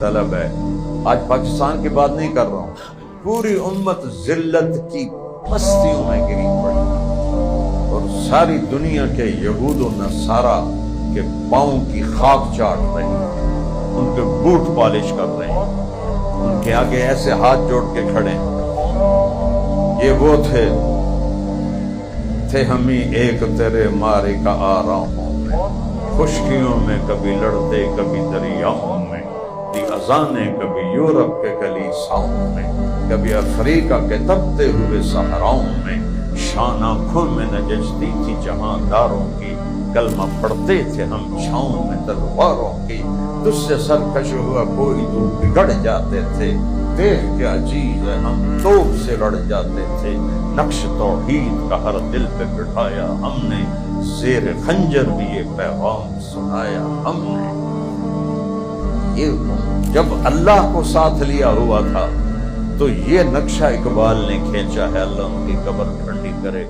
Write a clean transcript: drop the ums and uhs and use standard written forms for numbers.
طلب ہے. آج پاکستان کی بات نہیں کر رہا ہوں، پوری امت ذلت کی پستیوں میں گری پڑی اور ساری دنیا کے یہود و نصارا کے پاؤں کی خاک چاٹ رہے ہیں، ان کے بوٹ پالش کر رہے ہیں، ان کے آگے ایسے ہاتھ جوڑ کے کھڑے ہیں. یہ وہ تھے ہمیں ایک تیرے مارے کا آراموں میں، خشکیوں میں کبھی لڑتے کبھی دریاؤں میں، دی اذانیں کبھی یورپ کے کلیساؤں میں، کبھی افریقہ کے تپتے ہوئے صحراؤں میں. شان آنکھوں میں نججتی تھی جہانداروں کی، کلمہ پڑھتے تھے ہم چھاؤں میں تلواروں کی. تجھ سے سرکش ہوا کوئی تو بگڑ جاتے تھے، دیکھ کے عجیب ہے ہم توپ سے لڑ جاتے تھے. نقش توحید کا ہر دل پہ بٹھایا ہم نے، زیر خنجر بھی یہ پیغام سنایا ہم نے. یہ جب اللہ کو ساتھ لیا ہوا تھا تو یہ نقشہ اقبال نے کھینچا ہے. اللہ ان کی قبر ٹھنڈی کرے.